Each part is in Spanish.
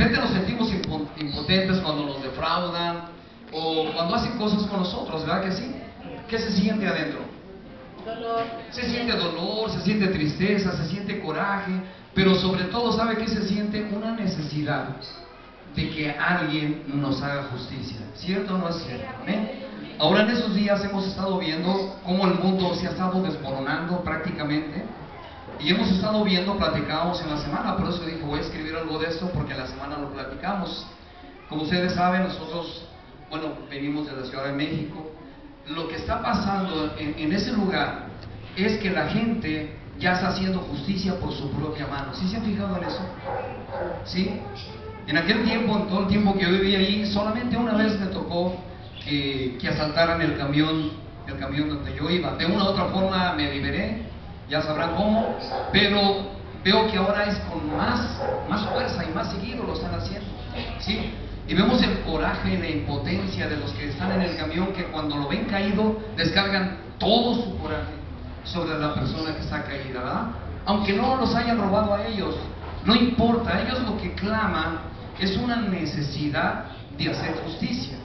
repente nos sentimos impotentes cuando nos defraudan o cuando hacen cosas con nosotros, ¿verdad que sí? ¿Qué se siente adentro? Dolor. Se siente dolor, se siente tristeza, se siente coraje, pero sobre todo, ¿sabe qué se siente? Una necesidad de que alguien nos haga justicia. ¿Cierto o no es cierto? ¿Amén? Ahora, en esos días hemos estado viendo cómo el mundo se ha estado desmoronando prácticamente, y hemos estado viendo, platicamos en la semana, por eso dije, voy a escribir algo de esto porque en la semana lo platicamos. Como ustedes saben, nosotros, bueno, venimos de la Ciudad de México. Lo que está pasando en ese lugar es que la gente ya está haciendo justicia por su propia mano. ¿Sí se han fijado en eso? ¿Sí? En aquel tiempo, en todo el tiempo que yo viví ahí, solamente una vez me tocó que asaltaran el camión donde yo iba. De una u otra forma me liberé, ya sabrán cómo, pero veo que ahora es con más fuerza y más seguido lo están haciendo, ¿sí? Y vemos el coraje y la impotencia de los que están en el camión, que cuando lo ven caído, descargan todo su coraje sobre la persona que está caída, ¿verdad? Aunque no los hayan robado a ellos, no importa, ellos lo que claman es una necesidad de hacer justicia.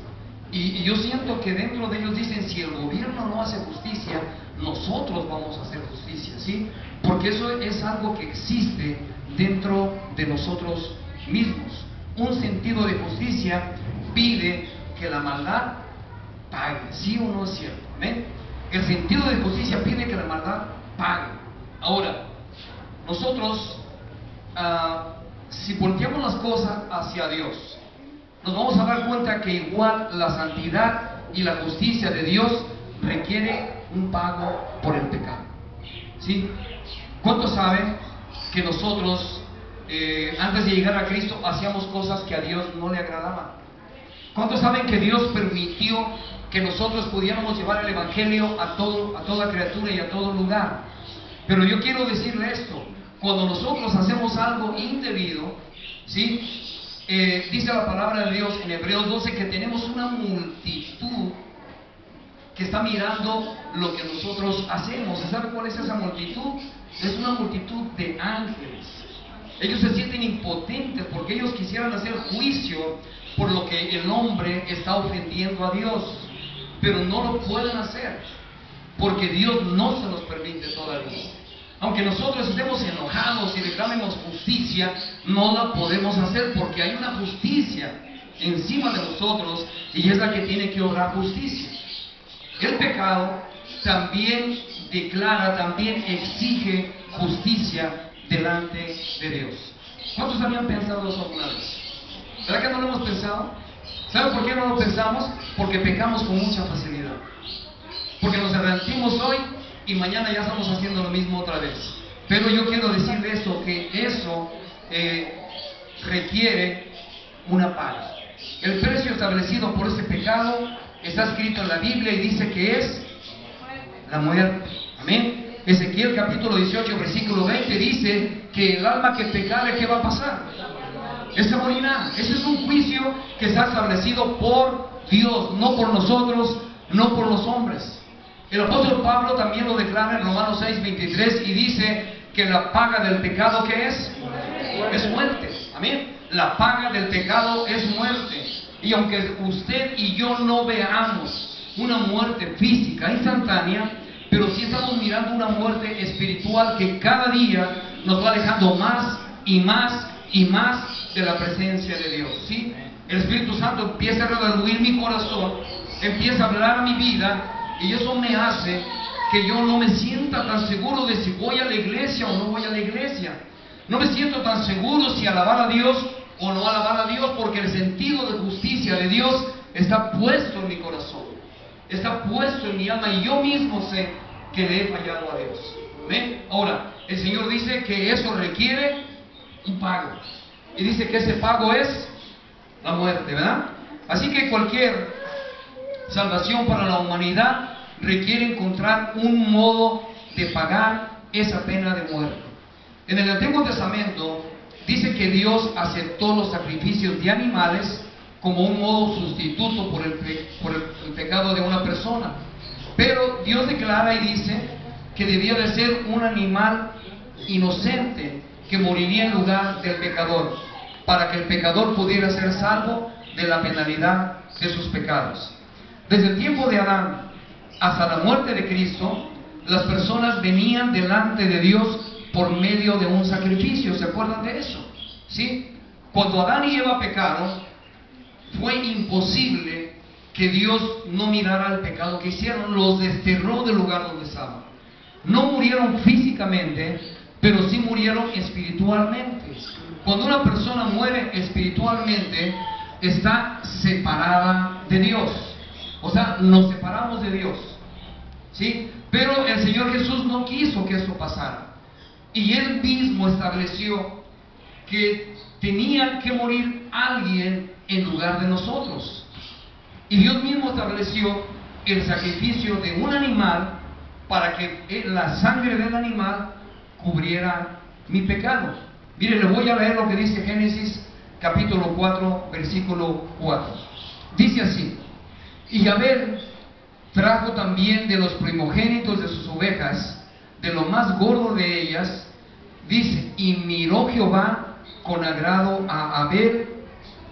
Y yo siento que dentro de ellos dicen, si el gobierno no hace justicia, nosotros vamos a hacer justicia, ¿sí? Porque eso es algo que existe dentro de nosotros mismos. Un sentido de justicia pide que la maldad pague, ¿sí o no es cierto? ¿Amén? El sentido de justicia pide que la maldad pague. Ahora, nosotros, si volteamos las cosas hacia Dios, nos vamos a dar cuenta que igual la santidad y la justicia de Dios requiere un pago por el pecado, ¿sí? ¿Cuántos saben que nosotros antes de llegar a Cristo hacíamos cosas que a Dios no le agradaban? ¿Cuántos saben que Dios permitió que nosotros pudiéramos llevar el Evangelio a toda criatura y a todo lugar? Pero yo quiero decirle esto: cuando nosotros hacemos algo indebido, ¿sí? Dice la palabra de Dios en Hebreos 12 que tenemos una multitud que está mirando lo que nosotros hacemos. ¿Y sabe cuál es esa multitud? Es una multitud de ángeles. Ellos se sienten impotentes porque ellos quisieran hacer juicio por lo que el hombre está ofendiendo a Dios, pero no lo pueden hacer porque Dios no se los permite todavía. Aunque nosotros estemos enojados y reclamemos justicia, no la podemos hacer porque hay una justicia encima de nosotros y es la que tiene que obrar justicia. El pecado también declara, también exige justicia delante de Dios. ¿Cuántos habían pensado eso alguna vez? ¿Verdad que no lo hemos pensado? ¿Saben por qué no lo pensamos? Porque pecamos con mucha facilidad. Porque nos arrepentimos hoy y mañana ya estamos haciendo lo mismo otra vez. Pero yo quiero decirle eso, que eso requiere una paga. El precio establecido por ese pecado está escrito en la Biblia y dice que es la muerte. Amén. Ezequiel capítulo 18 versículo 20 dice que el alma que pecare, ¿qué va a pasar? Se morirá. Ese es un juicio que está establecido por Dios, no por nosotros, no por los hombres. El apóstol Pablo también lo declara en Romanos 6:23 y dice que la paga del pecado, ¿qué es? Es muerte. Amén. La paga del pecado es muerte. Y aunque usted y yo no veamos una muerte física instantánea, pero sí estamos mirando una muerte espiritual que cada día nos va alejando más y más y más de la presencia de Dios, ¿sí? El Espíritu Santo empieza a redarguir mi corazón, empieza a hablar a mi vida, y eso me hace que yo no me sienta tan seguro de si voy a la iglesia o no voy a la iglesia. No me siento tan seguro si alabar a Dios o no alabar a Dios, porque el sentido de justicia de Dios está puesto en mi corazón, está puesto en mi alma, y yo mismo sé que le he fallado a Dios. ¿Ven? Ahora, el Señor dice que eso requiere un pago, y dice que ese pago es la muerte, ¿verdad? Así que cualquier salvación para la humanidad requiere encontrar un modo de pagar esa pena de muerte. En el Antiguo Testamento dice que Dios aceptó los sacrificios de animales como un modo sustituto por el pecado de una persona. Pero Dios declara y dice que debía de ser un animal inocente que moriría en lugar del pecador. para que el pecador pudiera ser salvo de la penalidad de sus pecados. Desde el tiempo de Adán hasta la muerte de Cristo, las personas venían delante de Dios por medio de un sacrificio. ¿Se acuerdan de eso? ¿Sí? Cuando Adán y Eva pecaron, fue imposible que Dios no mirara el pecado que hicieron. Los desterró del lugar donde estaban. No murieron físicamente, pero sí murieron espiritualmente. Cuando una persona muere espiritualmente, está separada de Dios. O sea, nos separamos de Dios, ¿sí? Pero el Señor Jesús no quiso que esto pasara. Y Él mismo estableció que tenía que morir alguien en lugar de nosotros. Y Dios mismo estableció el sacrificio de un animal para que la sangre del animal cubriera mi pecado. Mire, le voy a leer lo que dice Génesis capítulo 4, versículo 4. Dice así: y Abel trajo también de los primogénitos de sus ovejas, de lo más gordo de ellas. Dice, y miró Jehová con agrado a Abel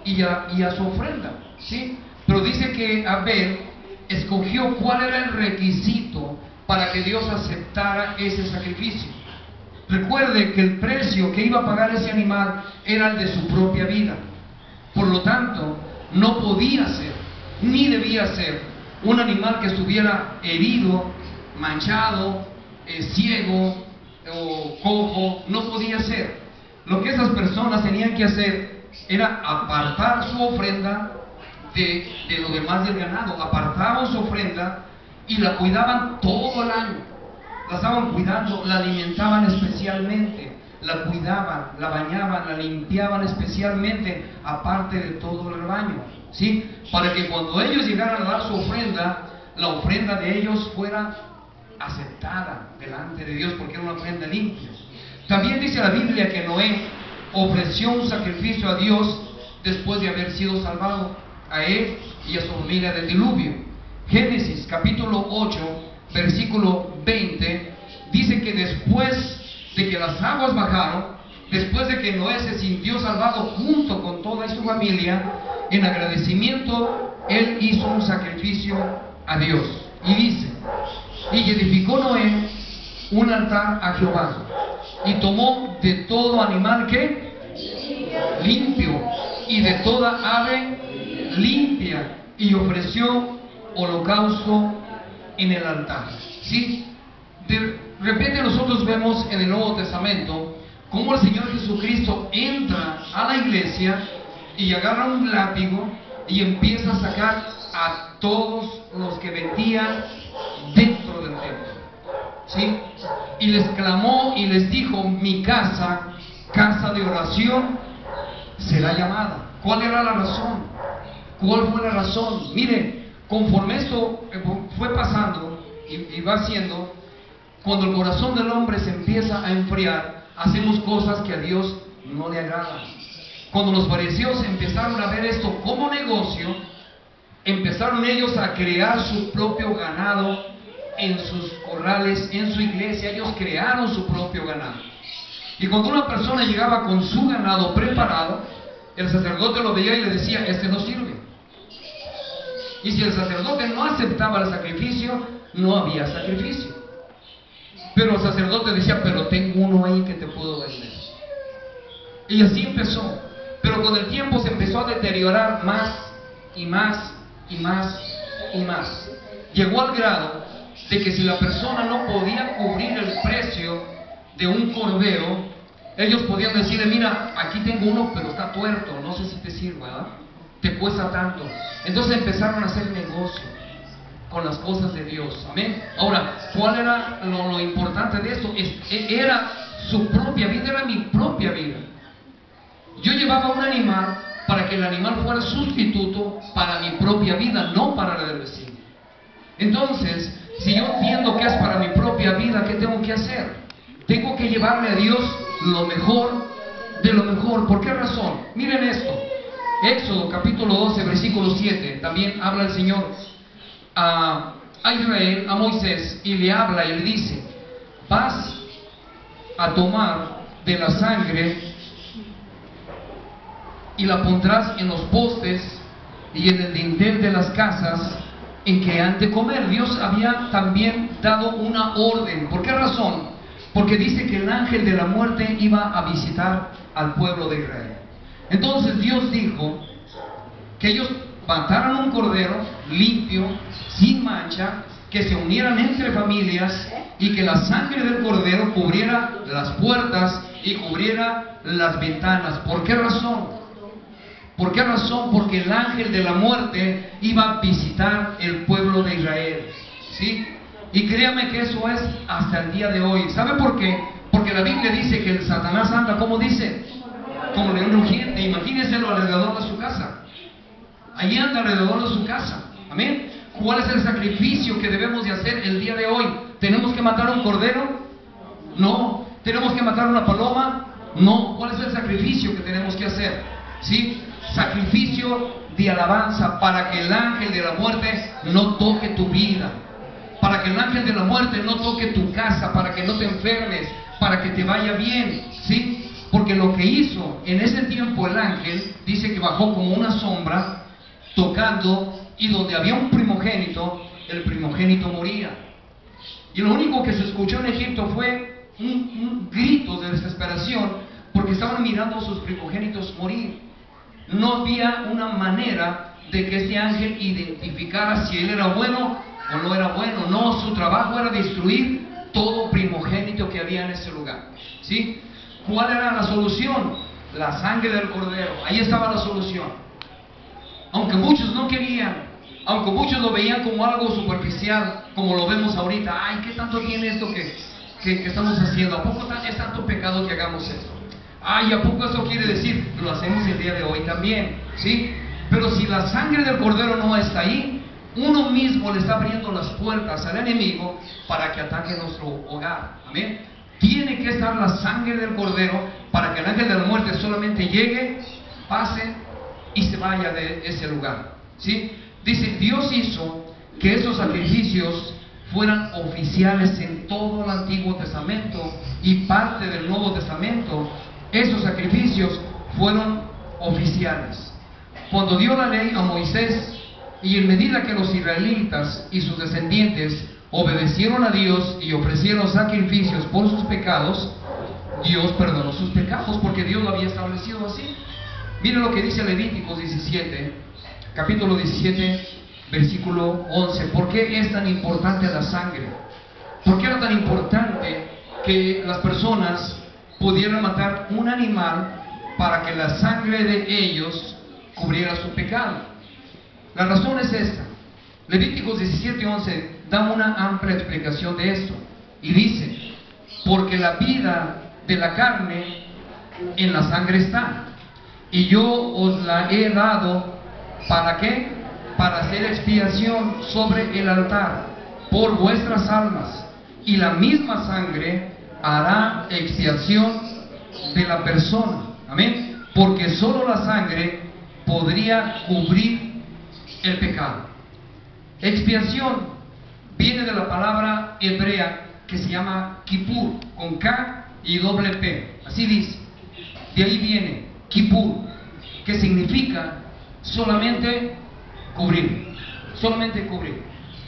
y a su ofrenda, ¿sí? Pero dice que Abel escogió cuál era el requisito para que Dios aceptara ese sacrificio. Recuerde que el precio que iba a pagar ese animal era el de su propia vida. Por lo tanto, no podía ser, ni debía ser, un animal que estuviera herido, manchado, ciego o cojo. No podía ser. Lo que esas personas tenían que hacer era apartar su ofrenda de lo demás del ganado. Apartaban su ofrenda y la cuidaban todo el año. La estaban cuidando, la alimentaban especialmente, la cuidaban, la bañaban, la limpiaban especialmente, aparte de todo el rebaño, ¿sí? Para que cuando ellos llegaran a dar su ofrenda, la ofrenda de ellos fuera aceptada delante de Dios, porque era una ofrenda limpia. También dice la Biblia que Noé ofreció un sacrificio a Dios después de haber sido salvado, a él y a su familia del diluvio. Génesis capítulo 8, versículo 20, dice que después de que las aguas bajaron, después de que Noé se sintió salvado junto con toda su familia, en agradecimiento, él hizo un sacrificio a Dios. Y dice, y edificó Noé un altar a Jehová, y tomó de todo animal que limpio, y de toda ave limpia, y ofreció holocausto en el altar. ¿Sí? De repente nosotros vemos en el Nuevo Testamento cómo el Señor Jesucristo entra a la iglesia y agarra un látigo y empieza a sacar a todos los que vendían dentro del templo, ¿sí? Y les clamó y les dijo: mi casa, casa de oración, será llamada. ¿Cuál era la razón? ¿Cuál fue la razón? Mire, conforme esto fue pasando y va siendo, cuando el corazón del hombre se empieza a enfriar, hacemos cosas que a Dios no le agradan. Cuando los fariseos empezaron a ver esto como negocio, empezaron ellos a crear su propio ganado en sus corrales, en su iglesia. Ellos crearon su propio ganado. Y cuando una persona llegaba con su ganado preparado, el sacerdote lo veía y le decía: este no sirve. Y si el sacerdote no aceptaba el sacrificio, no había sacrificio. Pero el sacerdote decía: pero tengo uno ahí que te puedo vender. Y así empezó. Pero con el tiempo se empezó a deteriorar más y más y más y más. Llegó al grado de que si la persona no podía cubrir el precio de un cordero, ellos podían decirle: mira, aquí tengo uno pero está tuerto, no sé si te sirva, ¿verdad? Te cuesta tanto. Entonces empezaron a hacer negocio con las cosas de Dios. Amén. Ahora, ¿cuál era lo importante de esto? Era su propia vida, era mi propia vida. Yo llevaba un animal para que el animal fuera sustituto para mi propia vida, no para la del vecino. Entonces, si yo entiendo que es para mi propia vida, ¿qué tengo que hacer? Tengo que llevarle a Dios lo mejor de lo mejor. ¿Por qué razón? Miren esto. Éxodo capítulo 12, versículo 7. También habla el Señor a Israel, a Moisés, y le habla y le dice: vas a tomar de la sangre y la pondrás en los postes y en el dintel de las casas en que han de comer. Dios había también dado una orden. ¿Por qué razón? Porque dice que el ángel de la muerte iba a visitar al pueblo de Israel. Entonces Dios dijo que ellos mataran un cordero limpio, sin mancha, que se unieran entre familias y que la sangre del cordero cubriera las puertas y cubriera las ventanas. ¿Por qué razón? ¿Por qué razón? Porque el ángel de la muerte iba a visitar el pueblo de Israel, ¿sí? Y créame que eso es hasta el día de hoy. ¿Sabe por qué? Porque la Biblia dice que el Satanás anda, ¿cómo dice? Como león rugiente. Imagínenselo alrededor de su casa. Allí anda alrededor de su casa. Amén. ¿Cuál es el sacrificio que debemos de hacer el día de hoy? ¿Tenemos que matar un cordero? No. ¿Tenemos que matar una paloma? No. ¿Cuál es el sacrificio que tenemos que hacer? ¿Sí? Sacrificio de alabanza, para que el ángel de la muerte no toque tu vida, para que el ángel de la muerte no toque tu casa, para que no te enfermes, para que te vaya bien, ¿sí? Porque lo que hizo en ese tiempo el ángel, dice que bajó como una sombra, tocando, y donde había un primogénito, el primogénito moría. Y lo único que se escuchó en Egipto fue un grito de desesperación, porque estaban mirando a sus primogénitos morir. No había una manera de que este ángel identificara si él era bueno o no era bueno. No, su trabajo era destruir todo primogénito que había en ese lugar, ¿sí? ¿Cuál era la solución? La sangre del cordero. Ahí estaba la solución. Aunque muchos no querían, aunque muchos lo veían como algo superficial, como lo vemos ahorita. Ay, ¿qué tanto tiene esto que estamos haciendo? ¿A poco es tanto pecado que hagamos esto? Ay, ¿a poco eso quiere decir? Lo hacemos el día de hoy también, ¿sí? Pero si la sangre del cordero no está ahí, uno mismo le está abriendo las puertas al enemigo para que ataque nuestro hogar. Amén. Tiene que estar la sangre del cordero para que el ángel de la muerte solamente llegue, pase y se vaya de ese lugar, ¿sí? Dice, Dios hizo que esos sacrificios fueran oficiales en todo el Antiguo Testamento y parte del Nuevo Testamento. Esos sacrificios fueron oficiales. Cuando dio la ley a Moisés, y en medida que los israelitas y sus descendientes obedecieron a Dios y ofrecieron sacrificios por sus pecados, Dios perdonó sus pecados, porque Dios lo había establecido así. Miren lo que dice Levíticos 17, capítulo 17, versículo 11. ¿Por qué es tan importante la sangre? ¿Por qué era tan importante que las personas pudieran matar un animal para que la sangre de ellos cubriera su pecado? La razón es esta. Levíticos 17:11 da una amplia explicación de esto y dice: porque la vida de la carne en la sangre está, y yo os la he dado, ¿para qué? Para hacer expiación sobre el altar por vuestras almas, y la misma sangre hará expiación de la persona. Amén. Porque solo la sangre podría cubrir el pecado. Expiación viene de la palabra hebrea que se llama Kippur, con K y doble P. Así dice. De ahí viene Kippur, que significa solamente cubrir. Solamente cubrir.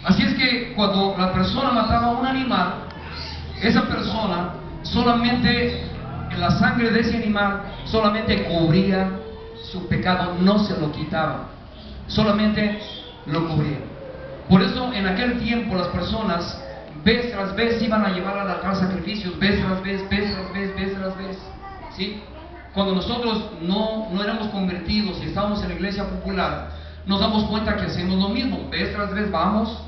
Así es que cuando la persona mataba a un animal, esa persona solamente, la sangre de ese animal solamente cubría su pecado, no se lo quitaba, solamente lo cubría. Por eso en aquel tiempo las personas vez tras vez iban a llevar al altar sacrificios, vez tras vez, ¿sí? Cuando nosotros no éramos convertidos y estábamos en la iglesia popular, nos damos cuenta que hacemos lo mismo, vez tras vez vamos,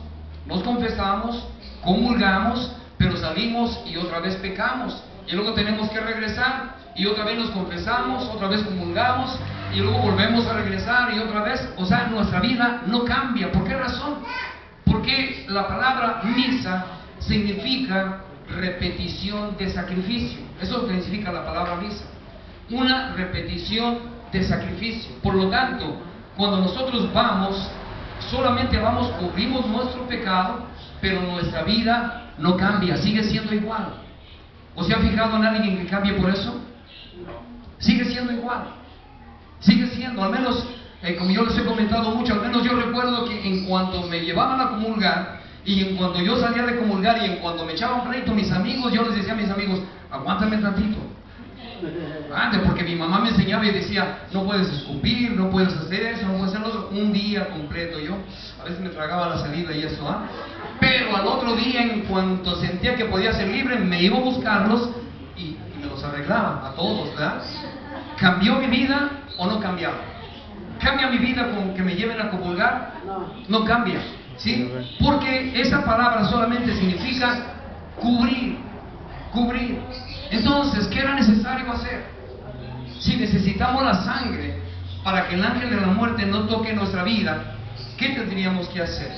nos confesamos, comulgamos, pero salimos y otra vez pecamos, y luego tenemos que regresar y otra vez nos confesamos, otra vez comulgamos y luego volvemos a regresar y otra vez. O sea, nuestra vida no cambia. ¿Por qué razón? Porque la palabra misa significa repetición de sacrificio. Eso es lo que significa la palabra misa, una repetición de sacrificio. Por lo tanto, cuando nosotros vamos, solamente vamos, cubrimos nuestro pecado, pero nuestra vida no cambia, sigue siendo igual. ¿O se ha fijado en alguien que cambie por eso? Sigue siendo igual. Sigue siendo, al menos, como yo les he comentado mucho, al menos yo recuerdo que en cuanto me llevaban a comulgar, y en cuanto yo salía de comulgar, y en cuanto me echaban pleito mis amigos, yo les decía a mis amigos, aguántame tantito. Antes, porque mi mamá me enseñaba y decía, no puedes escupir, no puedes hacer eso, no puedes hacer lo otro, un día completo. Yo a veces me tragaba la salida y eso, pero al otro día, en cuanto sentía que podía ser libre, me iba a buscarlos y me los arreglaba a todos, ¿verdad? ¿Cambió mi vida o no cambiaba? ¿Cambia mi vida con que me lleven a comulgar? No cambia, ¿sí? Porque esa palabra solamente significa cubrir, cubrir. Entonces, ¿qué era necesario hacer? Si necesitamos la sangre para que el ángel de la muerte no toque nuestra vida, ¿qué tendríamos que hacer?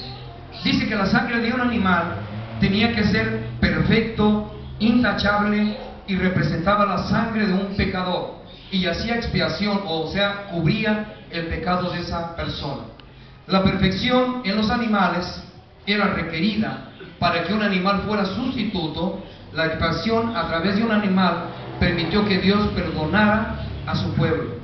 Dice que la sangre de un animal tenía que ser perfecto, intachable, y representaba la sangre de un pecador, y hacía expiación, o sea, cubría el pecado de esa persona. La perfección en los animales era requerida para que un animal fuera sustituto. La expiación a través de un animal permitió que Dios perdonara a su pueblo.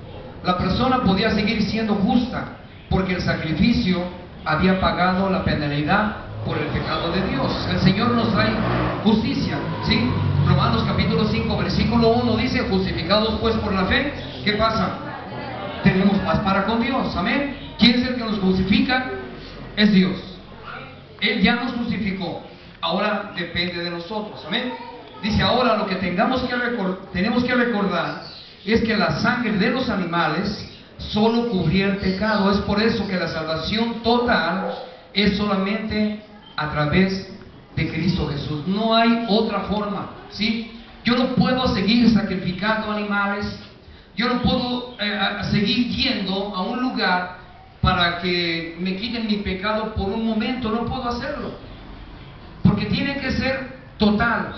La persona podía seguir siendo justa porque el sacrificio había pagado la penalidad por el pecado de Dios. El Señor nos trae justicia, ¿sí? Romanos capítulo 5, versículo 1 dice, justificados pues por la fe, ¿qué pasa? Tenemos paz para con Dios, amén. ¿Quién es el que nos justifica? Es Dios. Él ya nos justificó. Ahora depende de nosotros, amén. Dice, ahora lo que tenemos que recordar es que la sangre de los animales solo cubría el pecado. Es por eso que la salvación total es solamente a través de Cristo Jesús. No hay otra forma, ¿sí? Yo no puedo seguir sacrificando animales. Yo no puedo seguir yendo a un lugar para que me quiten mi pecado por un momento. No puedo hacerlo. Porque tiene que ser total,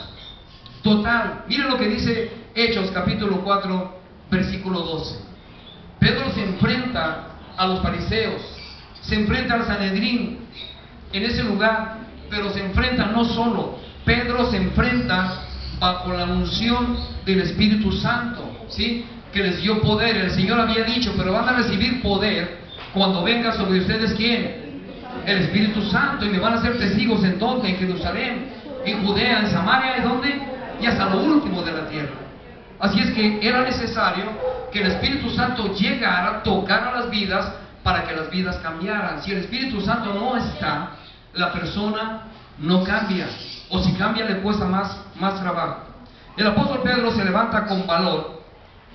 total. Miren lo que dice Hechos capítulo 4, versículo 12. Pedro se enfrenta a los fariseos, se enfrenta al Sanedrín en ese lugar, pero se enfrenta no solo. Pedro se enfrenta bajo la unción del Espíritu Santo, ¿sí? Que les dio poder. El Señor había dicho, pero van a recibir poder cuando venga sobre ustedes, ¿quién? El Espíritu Santo, y me van a ser testigos en donde, en Jerusalén, en Judea, en Samaria, ¿y dónde? Y hasta lo último de la tierra. Así es que era necesario que el Espíritu Santo llegara, tocara las vidas, para que las vidas cambiaran. Si el Espíritu Santo no está, la persona no cambia, o si cambia le cuesta más trabajo. El apóstol Pedro se levanta con valor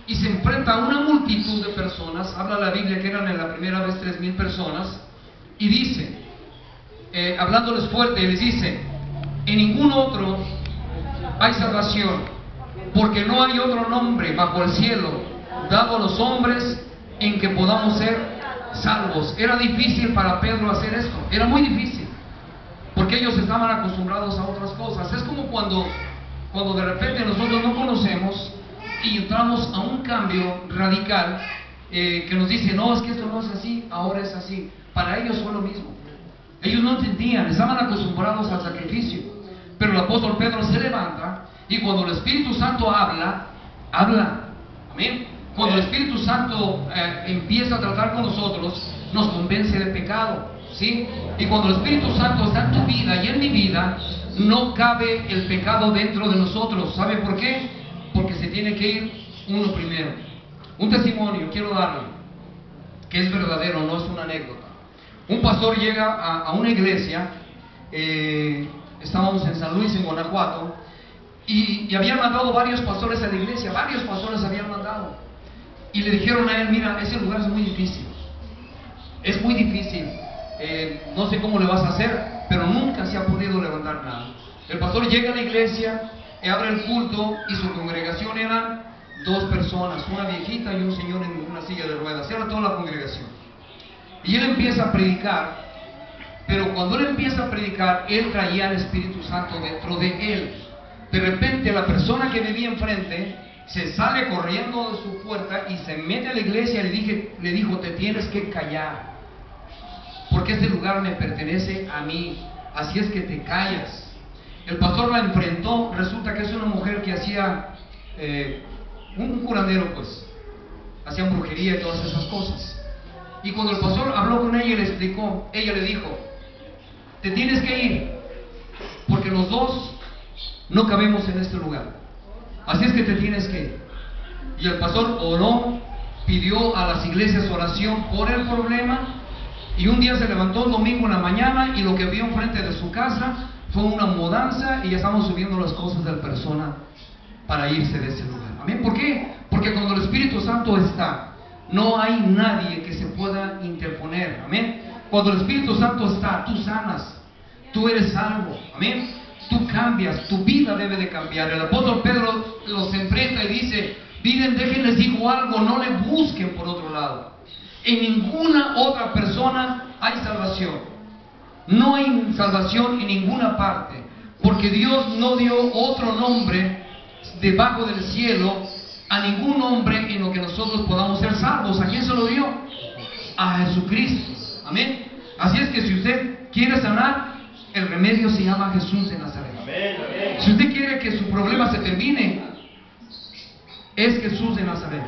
y se enfrenta a una multitud de personas. Habla la Biblia que eran en la primera vez 3,000 personas, y dice, hablándoles fuerte, les dice, en ningún otro hay salvación, porque no hay otro nombre bajo el cielo dado a los hombres en que podamos ser salvos. Era difícil para Pedro hacer esto, era muy difícil, porque ellos estaban acostumbrados a otras cosas. Es como cuando de repente nosotros no conocemos y entramos a un cambio radical, que nos dice, no, es que esto no es así, ahora es así. Para ellos fue lo mismo. Ellos no entendían, estaban acostumbrados al sacrificio. Pero el apóstol Pedro se levanta, y cuando el Espíritu Santo habla. Amén. Cuando el Espíritu Santo empieza a tratar con nosotros, nos convence de pecado, ¿sí? Y cuando el Espíritu Santo está en tu vida y en mi vida, no cabe el pecado dentro de nosotros. ¿Sabe por qué? Porque se tiene que ir uno primero. Un testimonio quiero darle, que es verdadero, no es una anécdota. Un pastor llega a una iglesia, estábamos en San Luis, en Guanajuato, y habían mandado varios pastores a la iglesia, varios pastores habían mandado, y le dijeron a él, mira, ese lugar es muy difícil, no sé cómo le vas a hacer, pero nunca se ha podido levantar nada. El pastor llega a la iglesia, abre el culto, y su congregación eran 2 personas, una viejita y un señor en una silla de ruedas, era toda la congregación. Y él empieza a predicar, pero cuando él empieza a predicar, él traía al Espíritu Santo dentro de él. De repente la persona que vivía enfrente se sale corriendo de su puerta y se mete a la iglesia y le dijo, te tienes que callar, porque este lugar me pertenece a mí, así es que te callas. El pastor la enfrentó, resulta que es una mujer que hacía un curandero, pues. hacían brujería y todas esas cosas. Y cuando el pastor habló con ella y le explicó, ella le dijo: te tienes que ir, porque los dos no cabemos en este lugar, así es que te tienes que ir. Y el pastor oró, pidió a las iglesias oración por el problema, y un día se levantó el domingo en la mañana y lo que vio enfrente de su casa fue una mudanza, y ya estamos subiendo las cosas de la persona para irse de ese lugar. Amén. ¿Por qué? Porque cuando el Espíritu Santo está, no hay nadie que se pueda interponer. Amén. Cuando el Espíritu Santo está, tú sanas, tú eres salvo. Amén. Tú cambias, tu vida debe de cambiar. El apóstol Pedro los enfrenta y dice: miren, déjenles digo algo, no le busquen por otro lado. En ninguna otra persona hay salvación. No hay salvación en ninguna parte, porque Dios no dio otro nombre debajo del cielo a ningún hombre en lo que nosotros podamos ser salvos. ¿A quién se lo dio? A Jesucristo. Amén. Así es que si usted quiere sanar, el remedio se llama Jesús de Nazaret. Amén. Si usted quiere que su problema se termine, es Jesús de Nazaret.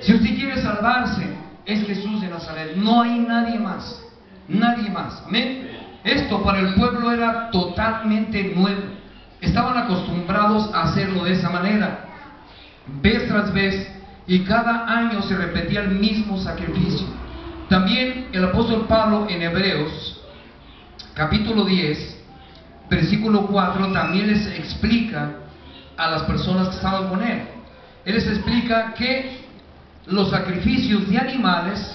Si usted quiere salvarse, es Jesús de Nazaret. No hay nadie más. Nadie más. Amén. Esto para el pueblo era totalmente nuevo. Estaban acostumbrados a hacerlo de esa manera, vez tras vez, y cada año se repetía el mismo sacrificio. También el apóstol Pablo en Hebreos capítulo 10 versículo 4 también les explica a las personas que estaban con él. Él les explica que los sacrificios de animales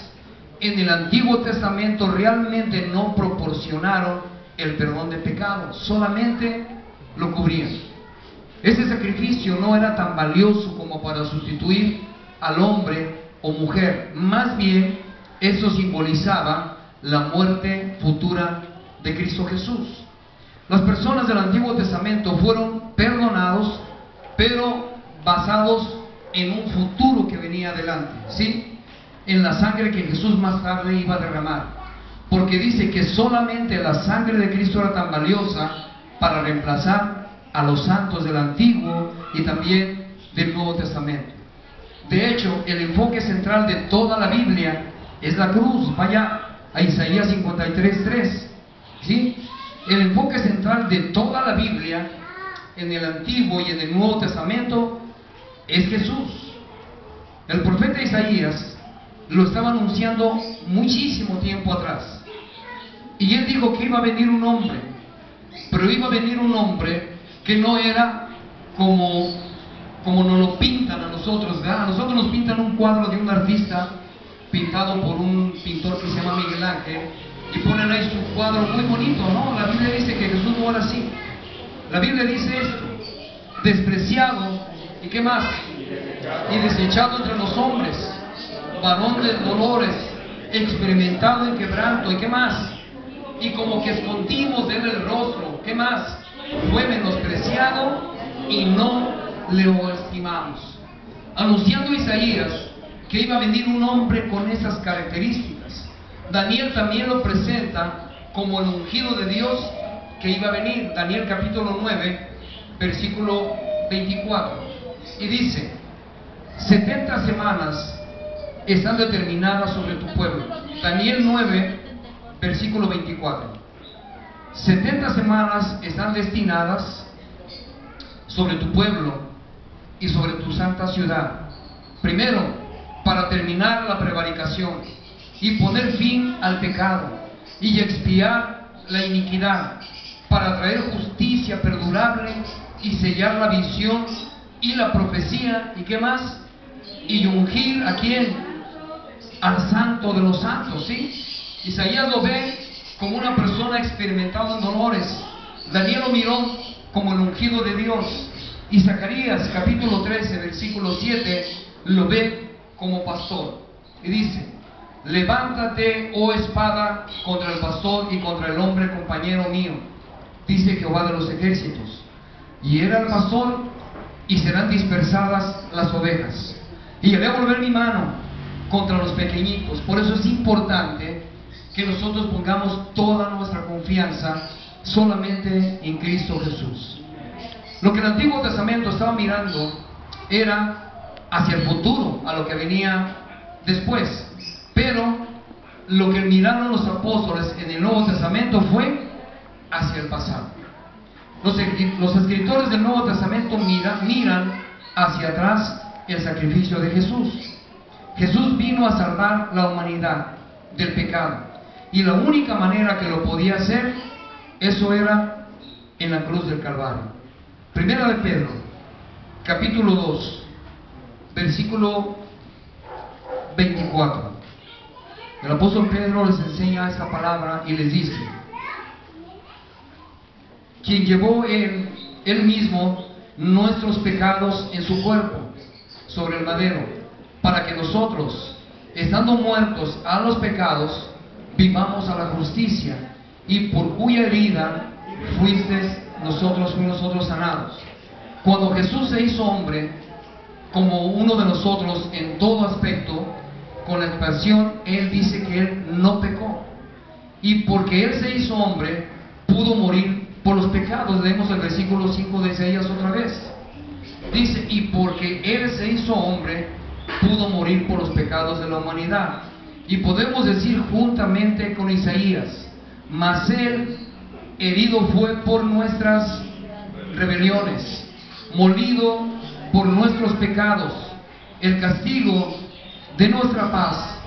en el Antiguo Testamento realmente no proporcionaron el perdón de pecados, solamente lo cubrían. Ese sacrificio no era tan valioso como para sustituir al hombre o mujer. Más bien, eso simbolizaba la muerte futura de Cristo Jesús. Las personas del Antiguo Testamento fueron perdonados, pero basados en un futuro que venía adelante, ¿sí? En la sangre que Jesús más tarde iba a derramar, porque dice que solamente la sangre de Cristo era tan valiosa para reemplazar a los santos del Antiguo y también del Nuevo Testamento. De hecho, el enfoque central de toda la Biblia es la cruz. Vaya a Isaías 53:3, ¿sí? El enfoque central de toda la Biblia, en el Antiguo y en el Nuevo Testamento, es Jesús. El profeta Isaías lo estaba anunciando muchísimo tiempo atrás, y él dijo que iba a venir un hombre, pero iba a venir un hombre que no era como nos lo pintan a nosotros, ¿verdad? A nosotros nos pintan un cuadro de un artista pintado por un pintor que se llama Miguel Ángel, y ponen ahí su cuadro muy bonito, ¿no? La Biblia dice que Jesús no era así. La Biblia dice esto: despreciado, ¿y qué más? Y desechado entre los hombres, varón de dolores, experimentado en quebranto, ¿y qué más? Y como que escondimos de él el rostro, ¿qué más? Fue menospreciado y no le estimamos. Anunciando Isaías que iba a venir un hombre con esas características. Daniel también lo presenta como el ungido de Dios que iba a venir. Daniel capítulo 9 versículo 24, y dice: 70 semanas están determinadas sobre tu pueblo. Daniel 9 versículo 24. 70 semanas están destinadas sobre tu pueblo y sobre tu santa ciudad. Primero, para terminar la prevaricación y poner fin al pecado y expiar la iniquidad, para traer justicia perdurable y sellar la visión y la profecía, ¿y qué más? Y ungir ¿a quién? Al santo de los santos, ¿sí? Isaías lo ve como una persona experimentada en dolores. Daniel lo miró como el ungido de Dios. Y Zacarías capítulo 13 versículo 7 lo ve como pastor. Y dice: levántate, oh espada, contra el pastor y contra el hombre compañero mío, dice Jehová de los ejércitos. Y era el pastor, y serán dispersadas las ovejas. Y haré volver mi mano contra los pequeñitos. Por eso es importante que nosotros pongamos toda nuestra confianza solamente en Cristo Jesús. Lo que el Antiguo Testamento estaba mirando era hacia el futuro, a lo que venía después. Pero lo que miraron los apóstoles en el Nuevo Testamento fue hacia el pasado. Los escritores del Nuevo Testamento miran hacia atrás el sacrificio de Jesús. Jesús vino a salvar la humanidad del pecado, y la única manera que lo podía hacer, eso era en la cruz del Calvario. Primera de Pedro, capítulo 2, versículo 24. El apóstol Pedro les enseña esta palabra y les dice: quien llevó él mismo nuestros pecados en su cuerpo sobre el madero, para que nosotros, estando muertos a los pecados, vivamos a la justicia, y por cuya herida fuimos nosotros sanados. Cuando Jesús se hizo hombre, como uno de nosotros en todo aspecto, con la expresión, Él dice que Él no pecó. Y porque Él se hizo hombre, pudo morir por los pecados. Leemos el versículo 5 de Isaías otra vez. Dice, y porque Él se hizo hombre, pudo morir por los pecados de la humanidad. Y podemos decir juntamente con Isaías: mas Él herido fue por nuestras rebeliones, molido por nuestros pecados. El castigo de nuestra paz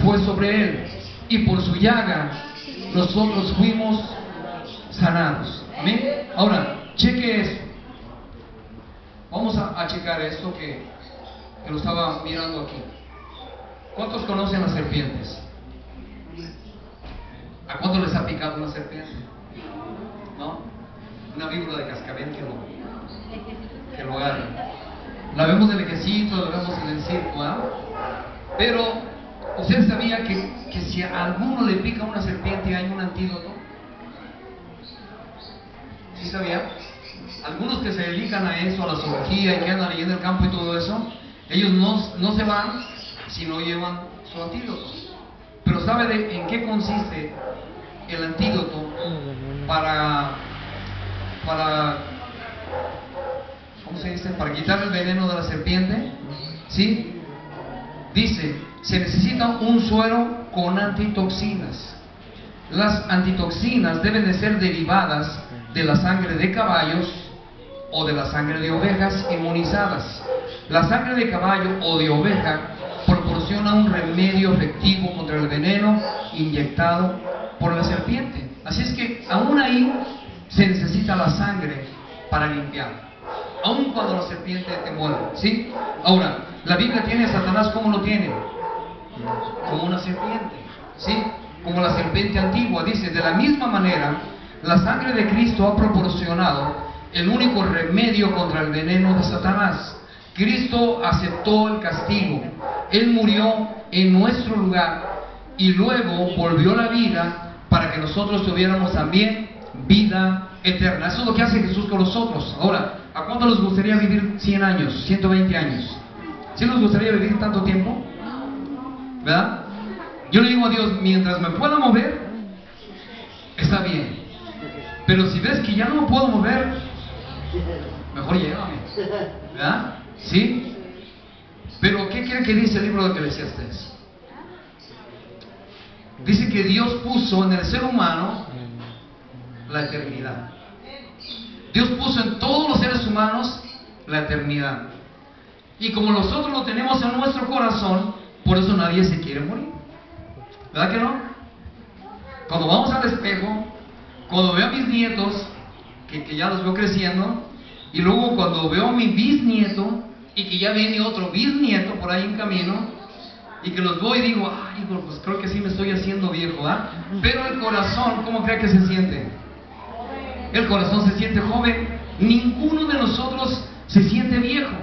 fue sobre Él, y por su llaga nosotros fuimos sanados. Amén. Ahora, cheque esto. Vamos a checar esto que lo estaba mirando aquí. ¿Cuántos conocen las serpientes? ¿A cuántos les ha picado una serpiente? ¿No? Una víbora de cascabel que lo agarra. La vemos en el ejército, la vemos en el circo, ¿eh? Pero, ¿usted sabía que si a alguno le pica una serpiente hay un antídoto? ¿Sí sabía? Algunos que se dedican a eso, a la zoología, y que andan ahí en el campo y todo eso, ellos no se van si no llevan su antídoto. Pero ¿sabe en qué consiste el antídoto para ¿cómo se dice? Para quitar el veneno de la serpiente? ¿Sí? Dice, se necesita un suero con antitoxinas. Las antitoxinas deben de ser derivadas de la sangre de caballos o de la sangre de ovejas inmunizadas. La sangre de caballo o de oveja proporciona un remedio efectivo contra el veneno inyectado por la serpiente. Así es que aún ahí se necesita la sangre para limpiar, aun cuando la serpiente te muerde, ¿sí? Ahora, la Biblia tiene a Satanás, ¿cómo lo tiene? Como una serpiente, ¿sí? Como la serpiente antigua. Dice, de la misma manera, la sangre de Cristo ha proporcionado el único remedio contra el veneno de Satanás. Cristo aceptó el castigo. Él murió en nuestro lugar y luego volvió a la vida para que nosotros tuviéramos también vida eterna. Eso es lo que hace Jesús con nosotros. Ahora, ¿a cuánto les gustaría vivir 100 años, 120 años? ¿Sí les gustaría vivir tanto tiempo? ¿Verdad? Yo le digo a Dios, mientras me pueda mover, está bien. Pero si ves que ya no me puedo mover, mejor llévame. ¿Verdad? ¿Sí? Pero ¿qué cree que dice el libro de Eclesiastés? Dice que Dios puso en el ser humano la eternidad. Dios puso en todos los seres humanos la eternidad. Y como nosotros lo tenemos en nuestro corazón, por eso nadie se quiere morir. ¿Verdad que no? Cuando vamos al espejo, cuando veo a mis nietos, que ya los veo creciendo, y luego cuando veo a mi bisnieto, y que ya viene otro bisnieto por ahí en camino, y que los veo y digo, ay, pues creo que sí me estoy haciendo viejo, ¿ah? Pero el corazón, ¿cómo cree que se siente? El corazón se siente joven. Ninguno de nosotros se siente viejo.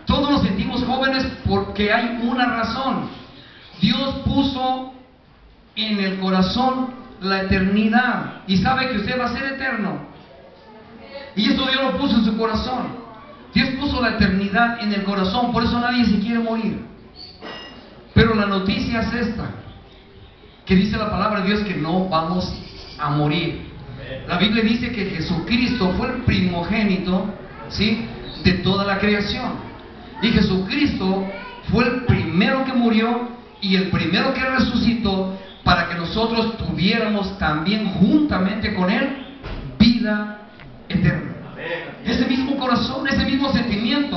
Todos nos sentimos jóvenes porque hay una razón. Dios puso en el corazón la eternidad y sabe que usted va a ser eterno. Y esto Dios lo puso en su corazón. Dios puso la eternidad en el corazón, por eso nadie se quiere morir. Pero la noticia es esta, que dice la palabra de Dios que no vamos a morir. La Biblia dice que Jesucristo fue el primogénito, ¿sí?, de toda la creación. Y Jesucristo fue el primero primero que murió y el primero que resucitó, para que nosotros tuviéramos también juntamente con Él vida eterna. Ese mismo corazón, ese mismo sentimiento.